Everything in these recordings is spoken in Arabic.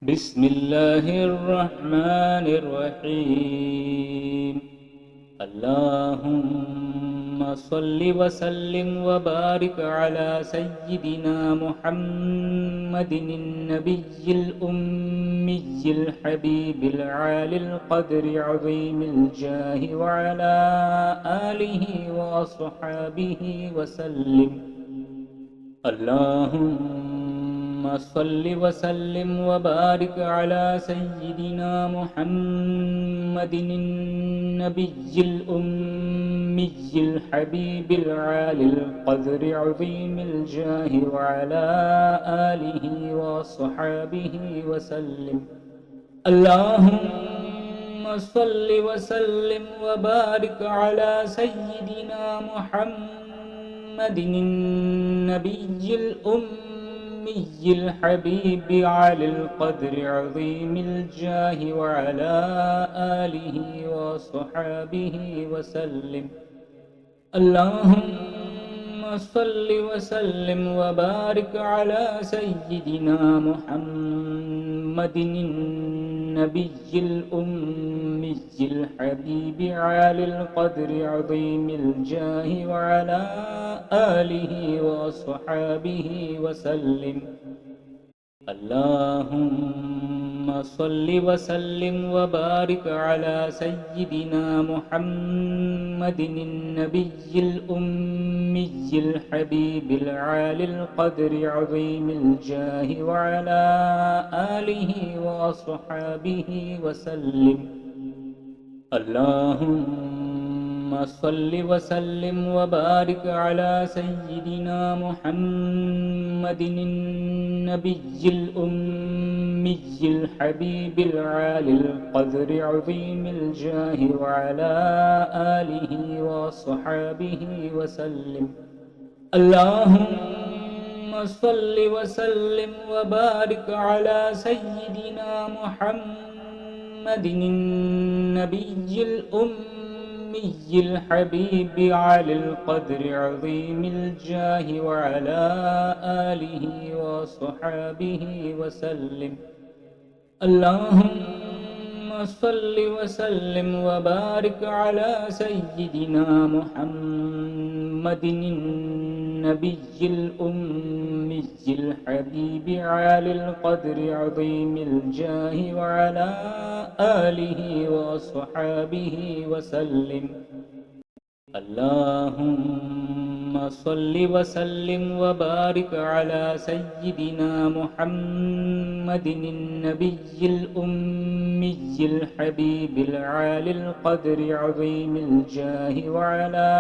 بسم الله الرحمن الرحيم. اللهم صل وسلم وبارك على سيدنا محمد النبي الأمي الحبيب العالي القدر عظيم الجاه وعلى آله وأصحابه وسلم. اللهم صل وسلم وبارك على سيدنا محمد النبي الأمي الحبيب العالي القدر عظيم الجاه وعلى آله وصحابه وسلم. اللهم صل وسلم وبارك على سيدنا محمد النبي الأمي الحبيب على القدر عظيم الجاه وعلى آله وصحابه وسلم. اللهم صل وسلم وبارك على سيدنا محمد النبي الأمي الحبيب عالي القدر عظيم الجاه وعلى آله وصحابه وسلم. اللهم صل وسلم وبارك على سيدنا محمد النبي الأمي الحبيب العالي القدر عظيم الجاه وعلى آله وأصحابه وسلم. اللهم صل وسلم وبارك على سيدنا محمد النبي الأمي الحبيب العالي القدر عظيم الجاه وعلى آله وصحابه وسلم. اللهم صل وسلم وبارك على سيدنا محمد النبي الأمي الحبيب على القدر عظيم الجاه وعلى آله وصحابه وسلم. اللهم صل وسلم وبارك على سيدنا محمد النبي الأمي الحبيب عالي القدر عظيم الجاه وعلى آله وصحابه وسلم. اللهم صل وسلم وبارك على سيدنا محمد النبي الأمي الحبيب العالي القدر عظيم الجاه وعلى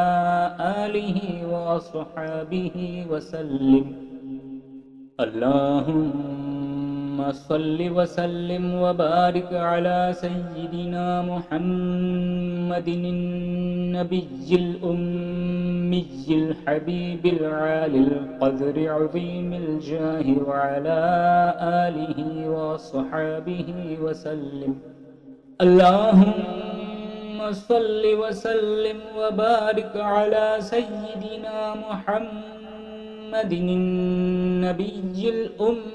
آله وأصحابه وسلم. اللهم صل وسلم وبارك على سيدنا محمد النبي الأمي الحبيب العالي القدر عظيم الجاه وعلى آله وصحابه وسلم. اللهم صل وسلم وبارك على سيدنا محمد النبي الأمي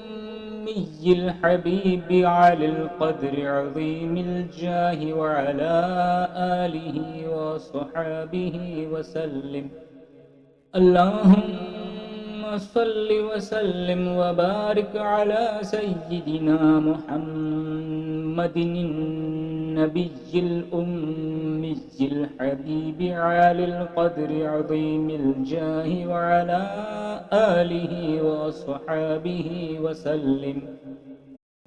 الحبيب على القدر عظيم الجاه وعلى آله وصحابه وسلم. اللهم صل وسلم وبارك على سيدنا محمد النبي الأمي الحبيب عالي القدر عظيم الجاه وعلى آله وصحابه وسلم.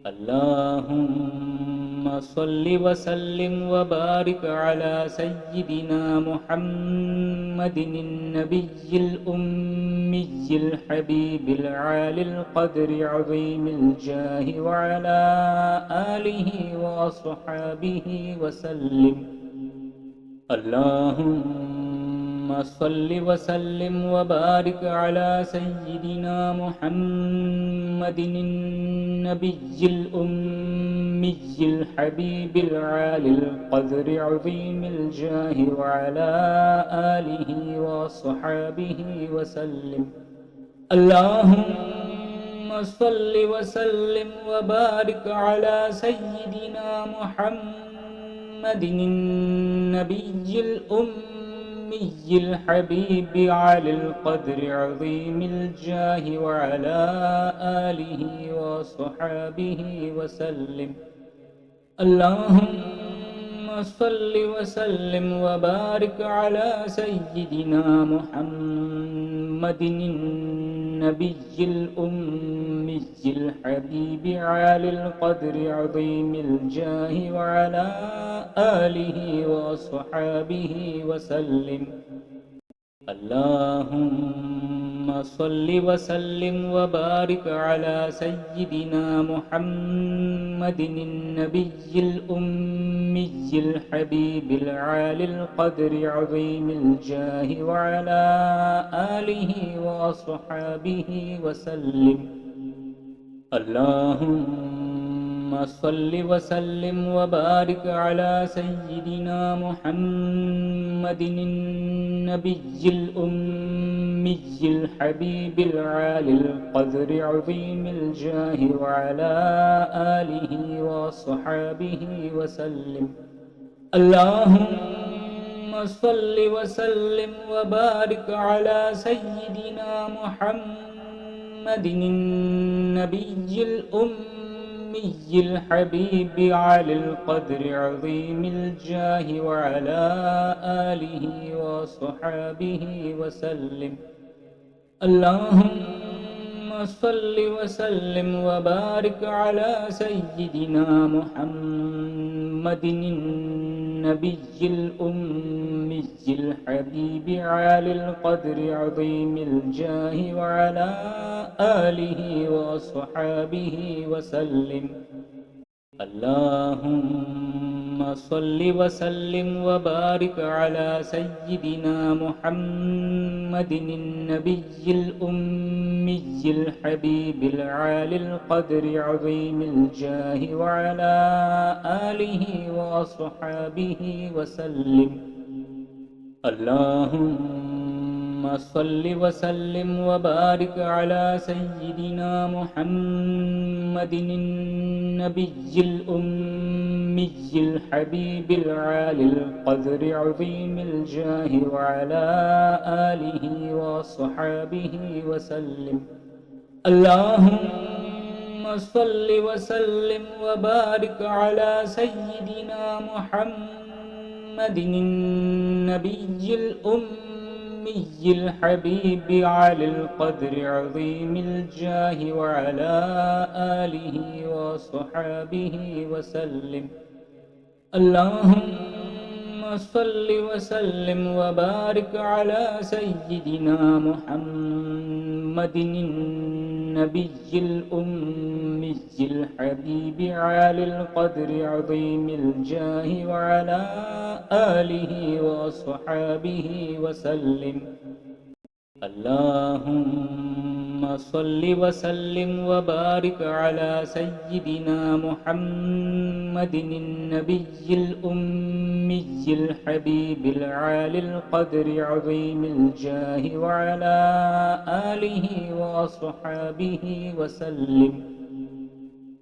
اللهم صل وسلم وبارك على سيدنا محمد النبي الأمي الحبيب العالي القدر عظيم الجاه وعلى آله وأصحابه وسلم. اللهم صل وسلم وبارك على سيدنا محمد النبي الأمي الحبيب العالي القدر عظيم الجاه وعلى آله وصحابه وسلم. اللهم صل وسلم وبارك على سيدنا محمد النبي الأمي الحبيب على القدر عظيم الجاه وعلى آله وصحابه وسلم. اللهم صل وسلم وبارك على سيدنا محمد النبي الأمي الحبيب عالي القدر عظيم الجاه وعلى آله وصحابه وسلم. اللهم صل وسلم وبارك على سيدنا محمد النبي الأمي الحبيب العالي القدر عظيم الجاه وعلى آله وصحابه وسلم. اللهم صل وسلم وبارك على سيدنا محمد النبي الأمي الحبيب العالي القدر عظيم الجاه وعلى آله وصحابه وسلم. اللهم صل وسلم وبارك على سيدنا محمد النبي الأمي الحبيب على القدر عظيم الجاه وعلى آله وصحابه وسلم. اللهم صل وسلم وبارك على سيدنا محمد النبي الأمي الحبيب عالي القدر عظيم الجاه وعلى آله وصحابه وسلم. اللهم صل وسلم وبارك على سيدنا محمد النبي الأمي الحبيب العالي القدر عظيم الجاه وعلى آله وصحابه وسلم. اللهم صل وسلم وبارك على سيدنا محمد النبي الأمي الحبيب العالي القدر عظيم الجاه وعلى آله وصحابه وسلم. اللهم صل وسلم وبارك على سيدنا محمد النبي الأمي الحبيب على القدر عظيم الجاه وعلى آله وصحابه وسلم. اللهم صل وسلم وبارك على سيدنا محمد النبي الأمي الحبيب عالي القدر عظيم الجاه وعلى آله وصحابه وسلم. اللهم صل وسلم وبارك على سيدنا محمد النبي الأمي الحبيب العالي القدر عظيم الجاه وعلى آله وصحابه وسلم.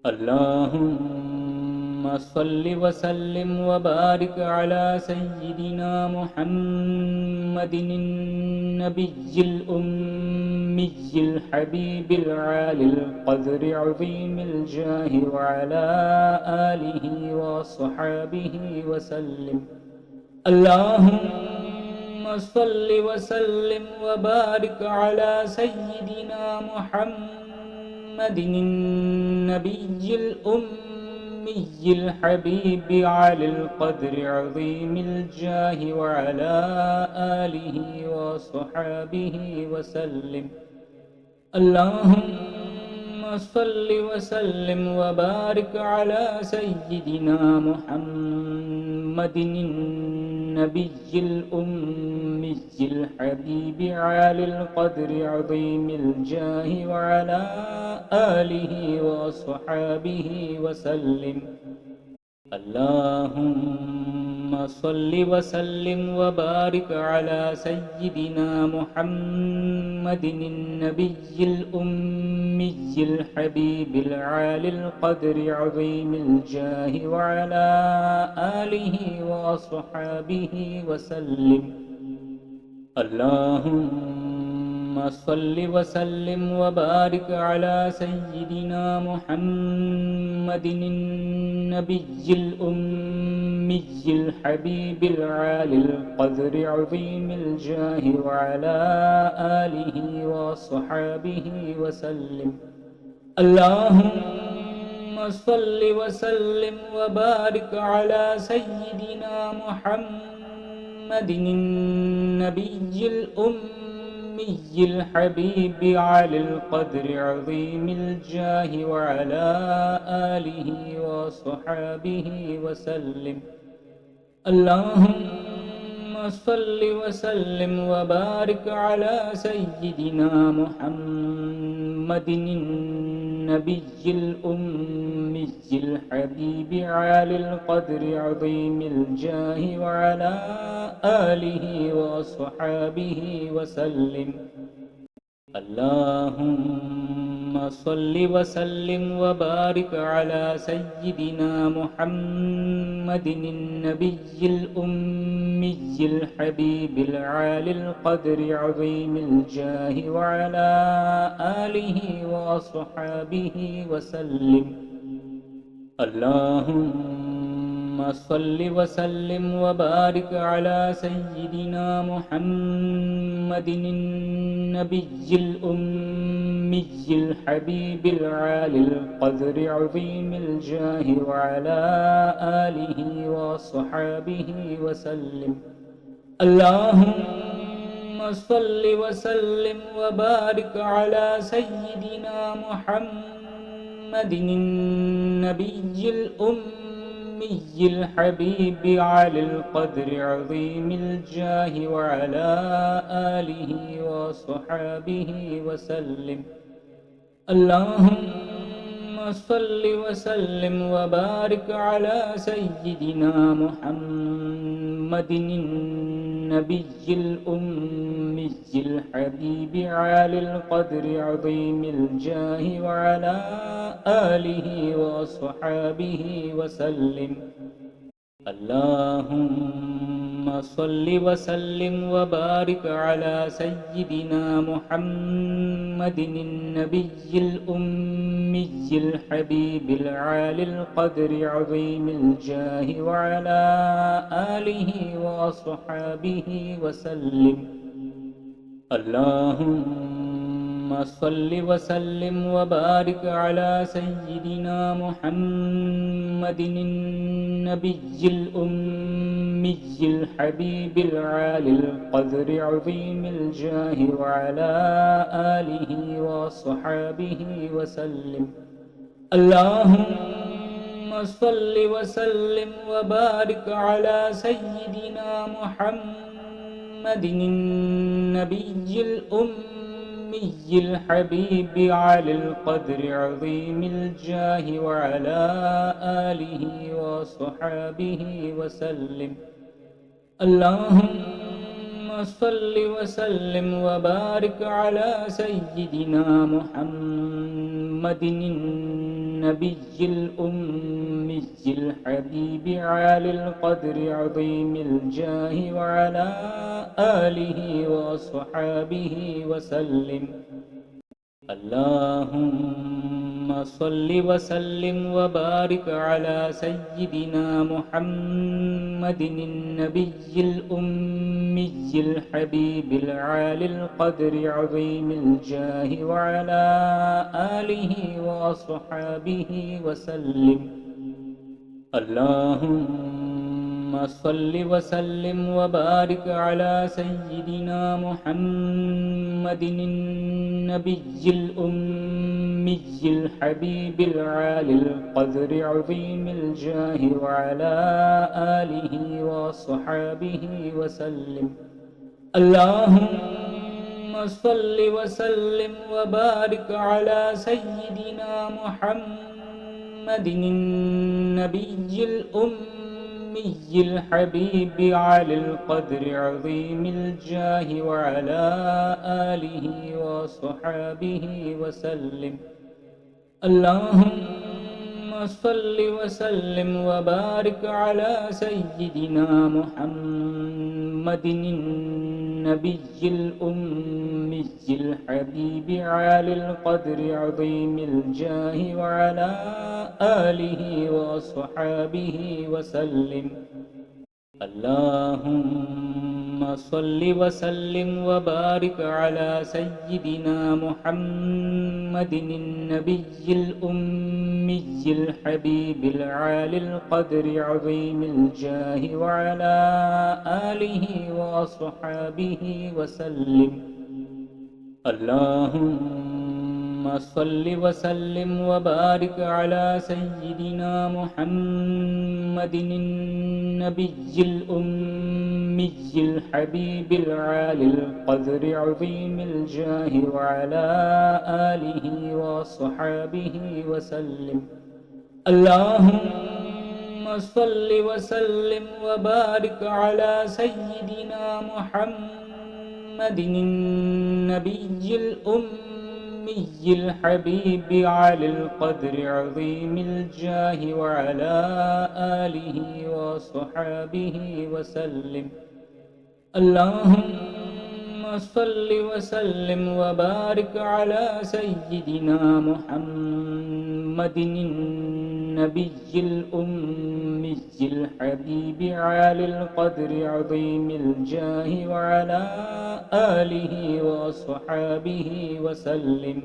اللهم صل وسلم وبارك على سيدنا محمد النبي الأمي الحبيب العالي القدر عظيم الجاه وعلى آله وصحابه وسلم. اللهم صل وسلم وبارك على سيدنا محمد النبي الأمي الحبيب على القدر عظيم الجاه وعلى آله وصحابه وسلم. اللهم صل وسلم وبارك على سيدنا محمد النبي الأمي الحبيب عالي القدر عظيم الجاه وعلى آله وصحابه وسلم. اللهم صل وسلم وبارك على سيدنا محمد النبي الأمي الحبيب العالي القدر عظيم الجاه وعلى آله وأصحابه وسلم. اللهم صل وسلم وبارك على سيدنا محمد النبي الأمي الحبيب العالي القدر عظيم الجاه وعلى آله وصحابه وسلم. اللهم صل وسلم وبارك على سيدنا محمد النبي الأمي الحبيب على القدر عظيم الجاه وعلى آله وصحابه وسلم. اللهم صل وسلم وبارك على سيدنا محمد النبي الأمي الحبيب عالي القدر عظيم الجاه وعلى آله وصحابه وسلم. اللهم صل وسلم وبارك على سيدنا محمد النبي الأمي الحبيب العالي القدر عظيم الجاه وعلى آله وصحابه وسلم. اللهم صل وسلم وبارك على سيدنا محمد النبي الأمي الحبيب العالي القدر عظيم الجاه وعلى آله وصحابه وسلم. اللهم صل وسلم وبارك على سيدنا محمد النبي الأمي الحبيب على القدر عظيم الجاه وعلى آله وصحابه وسلم. اللهم صل وسلم وبارك على سيدنا محمد النبي الأمي الحبيب عالي القدر عظيم الجاه وعلى آله وصحابه وسلم. اللهم صل وسلم وبارك على سيدنا محمد النبي الأمي الحبيب العالي القدر عظيم الجاه وعلى آله وصحابه وسلم. اللهم صل وسلم وبارك على سيدنا محمد النبي الأمي الحبيب العالي القدر عظيم الجاه وعلى آله وصحابه وسلم. اللهم صل وسلم وبارك على سيدنا محمد النبي الأمي الحبيب على القدر عظيم الجاه وعلى آله وصحابه وسلم. اللهم صل وسلم وبارك على سيدنا محمد النبي الأمي الحبيب على القدر عظيم الجاه وعلى آله وصحابه وسلم. اللهم صل وسلم وبارك على سيدنا محمد النبي الأمي الحبيب العالي القدر عظيم الجاه وعلى آله وصحابه وسلم. اللهم صل وسلم وبارك على سيدنا محمد النبي الأمي الحبيب العالي القدر عظيم الجاه وعلى آله وصحابه وسلم. اللهم صل وسلم وبارك على سيدنا محمد النبي الأمي الحبيب عالي القدر عظيم الجاه وعلى آله وصحابه وسلم. اللهم صل وسلم وبارك على سيدنا محمد النبي الأمي الحبيب عالي القدر عظيم الجاه وعلى آله وصحابه وسلم. اللهم صل وسلم وبارك على سيدنا محمد النبي الأمي الحبيب العالي القدر عظيم الجاه وعلى آله وصحابه وسلم. اللهم صل وسلم وبارك على سيدنا محمد النبي الأمي الحبيب العالي القدر عظيم الجاه وعلى آله وصحابه وسلم. اللهم صل وسلم وبارك على سيدنا محمد النبي الأمي الحبيب على القدر عظيم الجاه وعلى آله وصحابه وسلم. اللهم صل وسلم وبارك على سيدنا محمد النبي الأمي الحبيب عالي القدر عظيم الجاه وعلى آله وصحابه وسلم.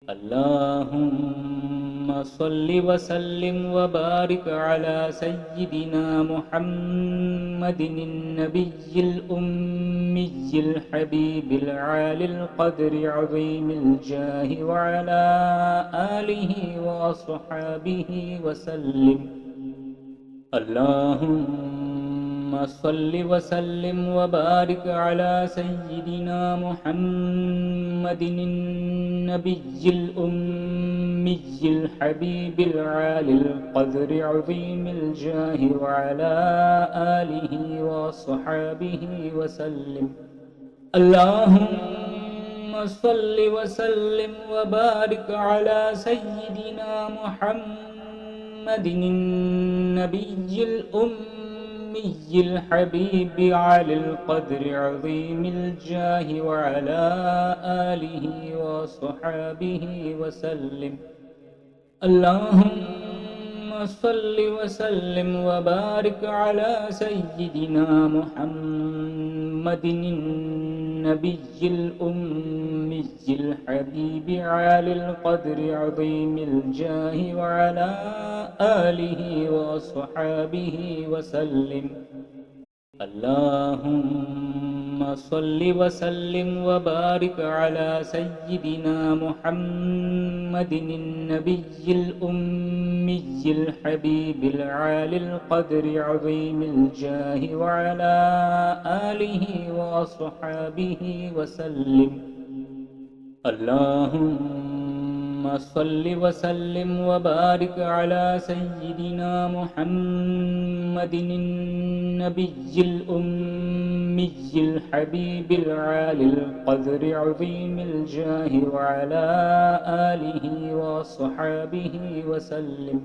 اللهم صل وسلم وبارك على سيدنا محمد النبي الأمي الحبيب العالي القدر عظيم الجاه وعلى آله وصحابه وسلم. اللهم صل وسلم وبارك على سيدنا محمد النبي الأمي الحبيب العالي القدر عظيم الجاه وعلى آله وصحابه وسلم. اللهم صل وسلم وبارك على سيدنا محمد النبي الأمي الحبيب على القدر عظيم الجاه وعلى آله وصحابه وسلم. اللهم صل وسلم وبارك على سيدنا محمد النبي الأمي الحبيب عالي القدر عظيم الجاه وعلى آله وصحابه وسلم. اللهم صل وسلم وبارك على سيدنا محمد النبي الأمي الحبيب العالي القدر عظيم الجاه وعلى آله وصحابه وسلم. اللهم صل وسلم وبارك على سيدنا محمد النبي الأمي الحبيب العالي القدر عظيم الجاه وعلى آله وصحابه وسلم. اللهم صل وسلم وبارك على سيدنا محمد النبي الأمي الحبيب العالي القدر عظيم الجاه وعلى آله وصحابه وسلم. اللهم صل وسلم وبارك على سيدنا محمد النبي الأمي الحبيب العالي القدر عظيم الجاه وعلى آله وصحابه وسلم.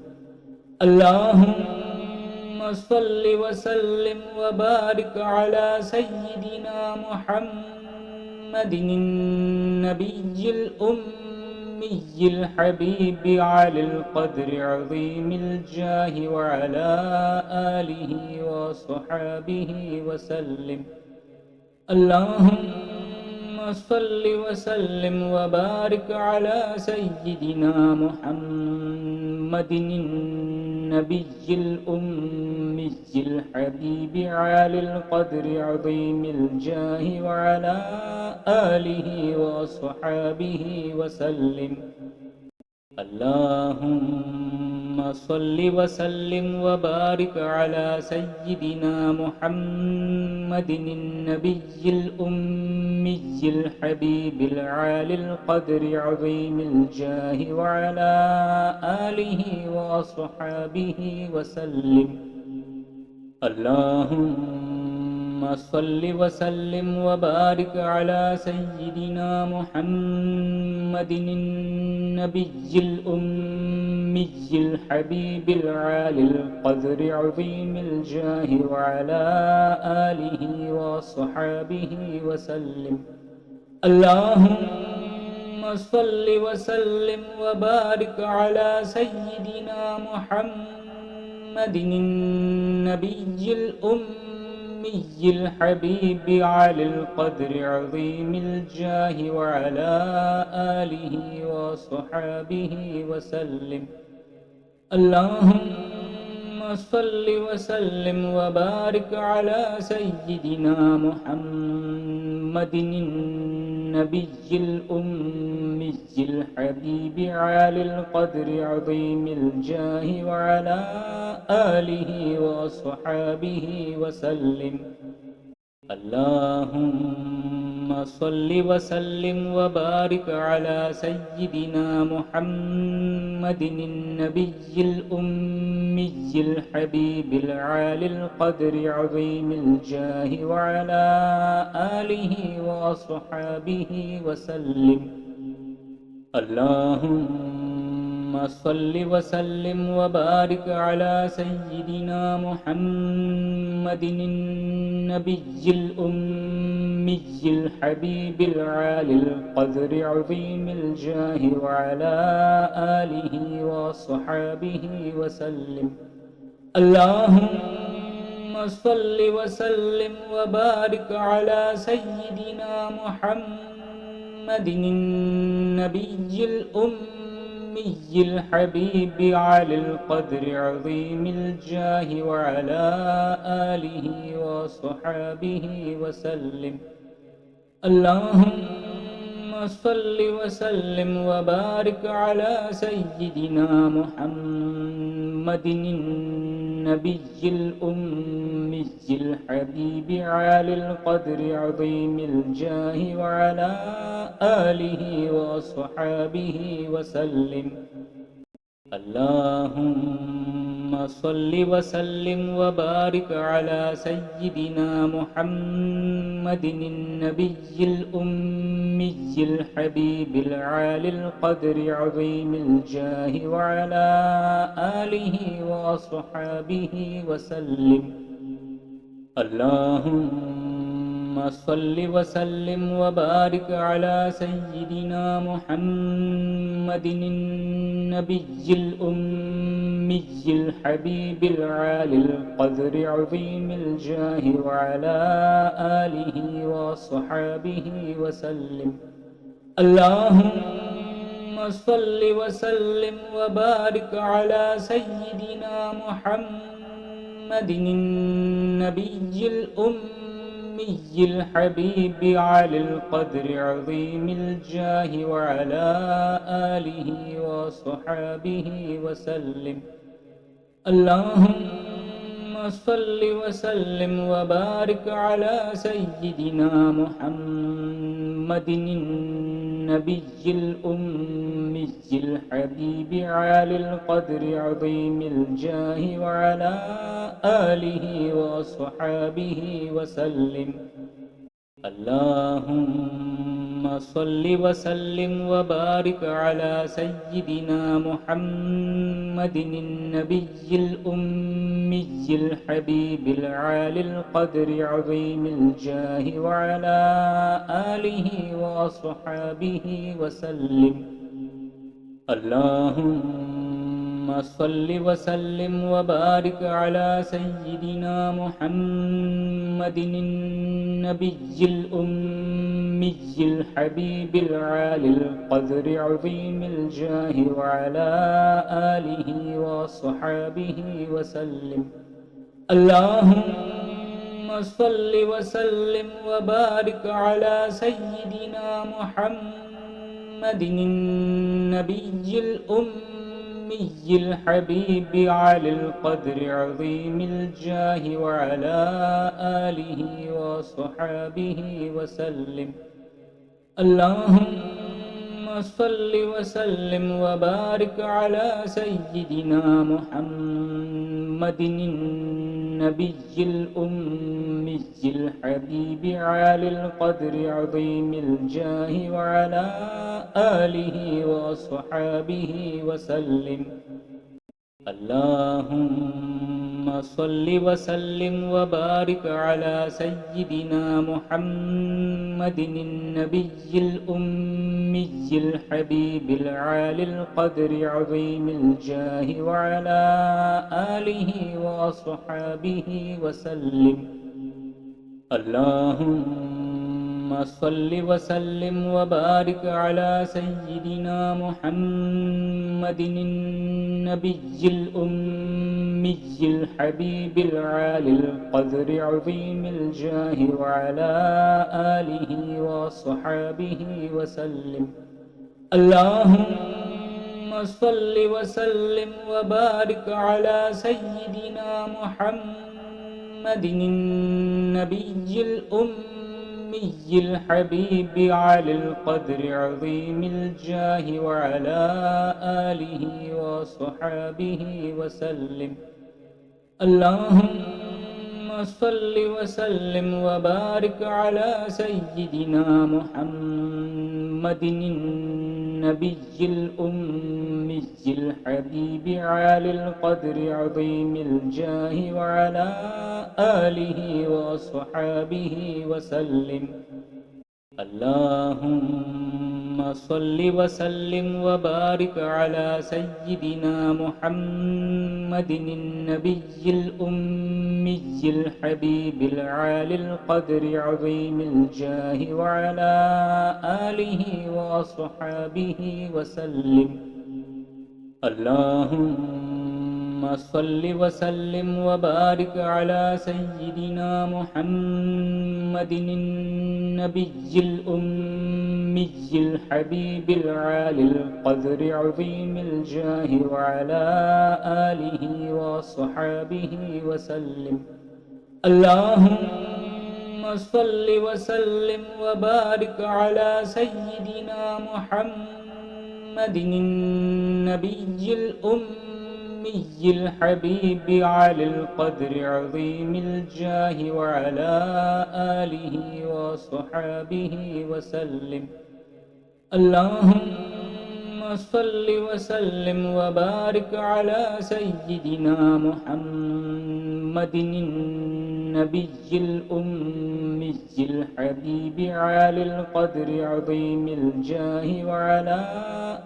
اللهم صل وسلم وبارك على سيدنا محمد النبي الأمي الحبيب على القدر عظيم الجاه وعلى آله وصحابه وسلم. اللهم صل وسلم وبارك على سيدنا محمد النبي الأمي الحبيب عالي القدر عظيم الجاه وعلى آله وصحابه وسلم. اللهم صل وسلم وبارك على سيدنا محمد النبي الأمي الحبيب العالي القدر عظيم الجاه وعلى آله وصحابه وسلم. اللهم صل وسلم وبارك على سيدنا محمد النبي الأمي الحبيب العالي القدر عظيم الجاه وعلى آله وصحابه وسلم. اللهم صل وسلم وبارك على سيدنا محمد النبي الأمي الحبيب على القدر عظيم الجاه وعلى آله وصحابه وسلم. اللهم صل وسلم وبارك على سيدنا محمد النبي الأمي الحبيب عالي القدر عظيم الجاه وعلى آله وصحابه وسلم. اللهم صل وسلم وبارك على سيدنا محمد النبي الأمي الحبيب العالي القدر عظيم الجاه وعلى آله وصحابه وسلم. اللهم صل وسلم وبارك على سيدنا محمد النبي الأمي الحبيب العالي القدر عظيم الجاه وعلى آله وصحابه وسلم. اللهم صل وسلم وبارك على سيدنا محمد النبي الأمي الحبيب على القدر عظيم الجاه وعلى آله وصحابه وسلم. اللهم صل وسلم وبارك على سيدنا محمد النبي الأمي الحبيب عالي القدر عظيم الجاه وعلى آله وصحابه وسلم. اللهم صل وسلم وبارك على سيدنا محمد النبي الأمي الحبيب العالي القدر عظيم الجاه وعلى آله وصحابه وسلم. اللهم صل وسلم وبارك على سيدنا محمد النبي الأمي الحبيب العالي القدر عظيم الجاه وعلى آله وصحابه وسلم. اللهم صل وسلم وبارك على سيدنا محمد النبي الأمي الحبيب على القدر عظيم الجاه وعلى آله وصحابه وسلم. اللهم صل وسلم وبارك على سيدنا محمد النبي الأمي الحبيب عالي القدر عظيم الجاه وعلى آله وصحابه وسلم. اللهم صل وسلم وبارك على سيدنا محمد النبي الأمي الحبيب العالي القدر عظيم الجاه وعلى آله وصحابه وسلم. اللهم صل وسلم وبارك على سيدنا محمد النبي الأمي الحبيب العالي القدر عظيم الجاه وعلى آله وصحابه وسلم. اللهم صل وسلم وبارك على سيدنا محمد النبي الأمي الحبيب على القدر عظيم الجاه وعلى آله وصحابه وسلم. اللهم صل وسلم وبارك على سيدنا محمد النبي الأمي الحبيب عالي القدر عظيم الجاه وعلى آله وأصحابه وسلم. اللهم صل وسلم وبارك على سيدنا محمد النبي الأمي الحبيب العالي القدر عظيم الجاه وعلى آله وأصحابه وسلم. اللهم صل وسلم وبارك على سيدنا محمد النبي الأمي الحبيب العالي القدر عظيم الجاه وعلى آله وصحابه وسلم. اللهم صل وسلم وبارك على سيدنا محمد النبي الأمي الحبيب على القدر عظيم الجاه وعلى آله وصحابه وسلم. اللهم صل وسلم وبارك على سيدنا محمد النبي الأمي الحبيب عالي القدر عظيم الجاه وعلى آله وصحابه وسلم. اللهم صل وسلم وبارك على سيدنا محمد النبي الأمي الحبيب العالي القدر عظيم الجاه وعلى آله وصحابه وسلم. اللهم صل وسلم وبارك على سيدنا محمد النبي الأمي الحبيب العالي القدر عظيم الجاه وعلى آله وصحابه وسلم. اللهم صل وسلم وبارك على سيدنا محمد النبي الأمي الحبيب على القدر عظيم الجاه وعلى آله وصحابه وسلم. اللهم صل وسلم وبارك على سيدنا محمد النبي الأمي الحبيب عالي القدر عظيم الجاه وعلى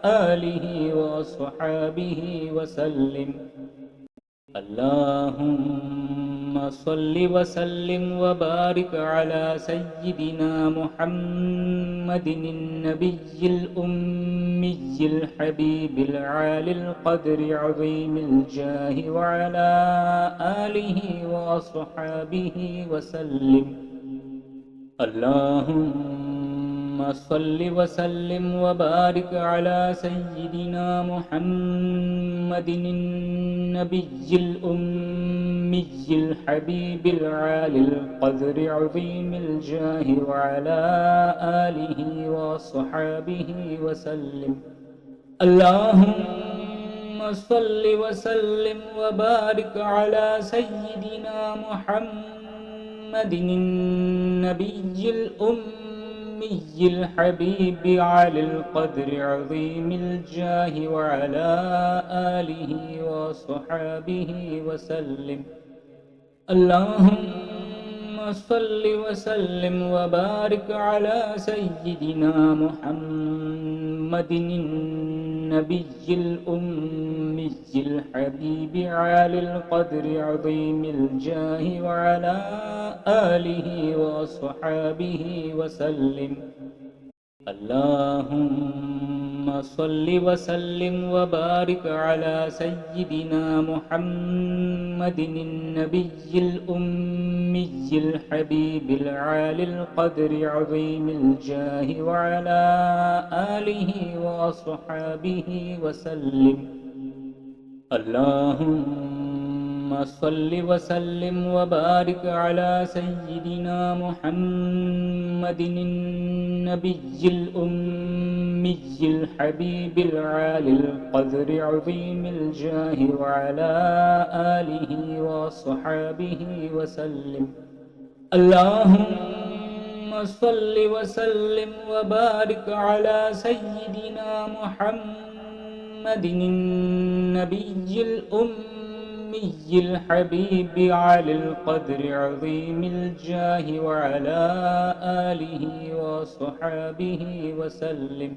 آله وصحابه وسلم. اللهم صل وسلم وبارك على سيدنا محمد النبي الأمي الحبيب العالي القدر عظيم الجاه وعلى آله وصحابه وسلم. اللهم صل وسلم وبارك على سيدنا محمد النبي الأمي الحبيب العالي القدر عظيم الجاه وعلى آله وصحابه وسلم. اللهم صل وسلم وبارك على سيدنا محمد النبي الأمي الحبيب على القدر عظيم الجاه وعلى آله وصحابه وسلم. اللهم صل وسلم وبارك على سيدنا محمد النبي الأمي الحبيب عالي القدر عظيم الجاه وعلى آله وصحابه وسلم. اللهم صل وسلم وبارك على سيدنا محمد النبي الأمي الحبيب العالي القدر عظيم الجاه وعلى آله وصحابه وسلم. اللهم صل وسلم وبارك على سيدنا محمد النبي الأمي الحبيب العالي القدر عظيم الجاه وعلى آله وصحابه وسلم. اللهم صل وسلم وبارك على سيدنا محمد النبي الأمي الحبيب على القدر عظيم الجاه وعلى آله وصحابه وسلم.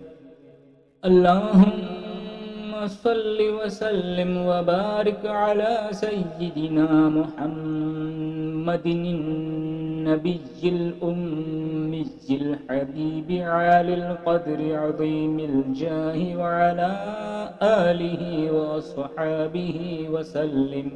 اللهم صل وسلم وبارك على سيدنا محمد النبي الأمي الحبيب عالي القدر عظيم الجاه وعلى آله وصحابه وسلم.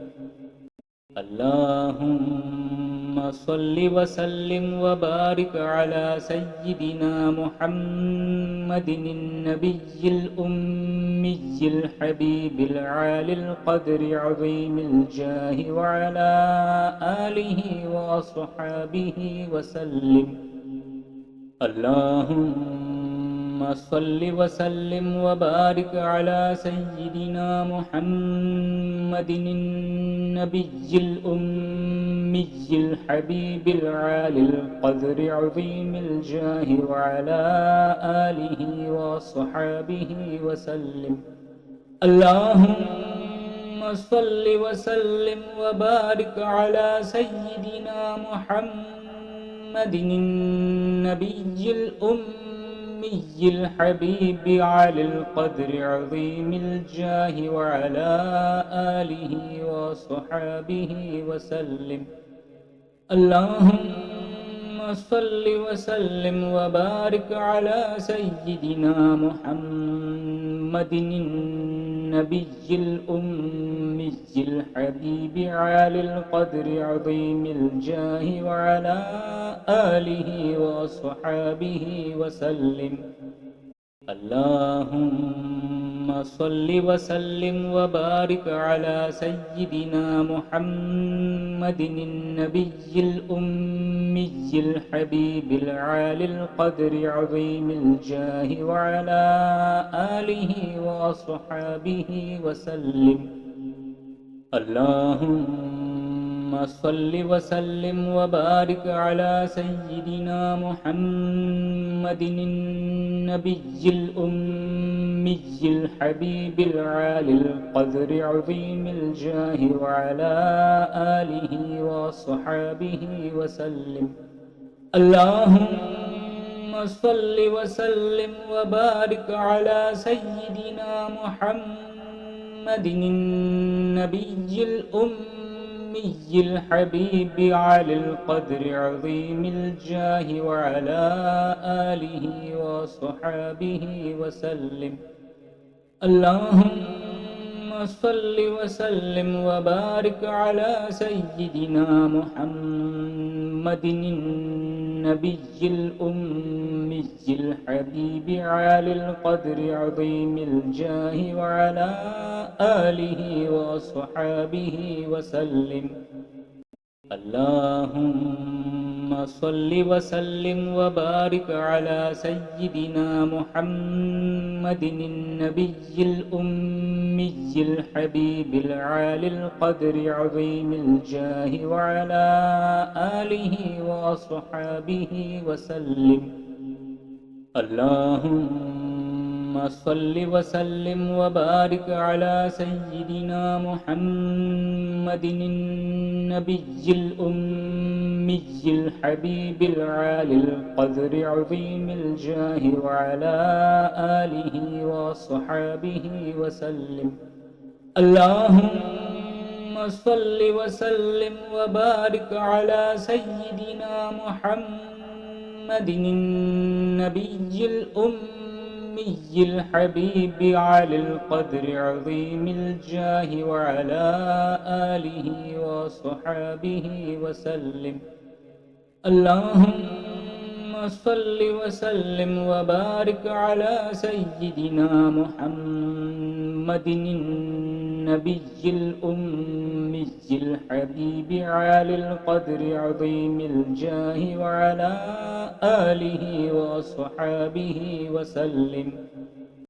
اللهم صل وسلم وبارك على سيدنا محمد النبي الأمي الحبيب العالي القدر عظيم الجاه وعلى آله وصحابه وسلم. اللهم صل وسلم وبارك على سيدنا محمد النبي الأمي الحبيب العالي القدر عظيم الجاه وعلى آله وصحابه وسلم. اللهم صل وسلم وبارك على سيدنا محمد النبي الأمي الحبيب على القدر عظيم الجاه وعلى آله وصحابه وسلم. اللهم صل وسلم وبارك على سيدنا محمد النبي الأمي الحبيب عالي القدر عظيم الجاه وعلى آله وصحابه وسلم. اللهم صل وسلم وبارك على سيدنا محمد النبي الأمي الحبيب العالي القدر عظيم الجاه وعلى آله وصحابه وسلم. اللهم صل وسلم وبارك على سيدنا محمد النبي الأمي الحبيب العالي القدر عظيم الجاه وعلى آله وصحابه وسلم. اللهم صل وسلم وبارك على سيدنا محمد النبي الأمي الحبيب على القدر عظيم الجاه وعلى آله وصحابه وسلم. اللهم صل وسلم وبارك على سيدنا محمد النبي الأمي الحبيب عالي القدر عظيم الجاه وعلى آله وصحابه وسلم. اللهم صل وسلم وبارك على سيدنا محمد النبي الأمي الحبيب العالي القدر عظيم الجاه وعلى آله وصحابه وسلم. اللهم صل وسلم وبارك على سيدنا محمد النبي الأمي الحبيب العالي القدر عظيم الجاه وعلى آله وصحابه وسلم. اللهم صل وسلم وبارك على سيدنا محمد النبي الأمي الحبيب على القدر عظيم الجاه وعلى آله وصحابه وسلم. اللهم صل وسلم وبارك على سيدنا محمد النبي الأمي الحبيب عالي القدر عظيم الجاه وعلى آله وأصحابه وسلم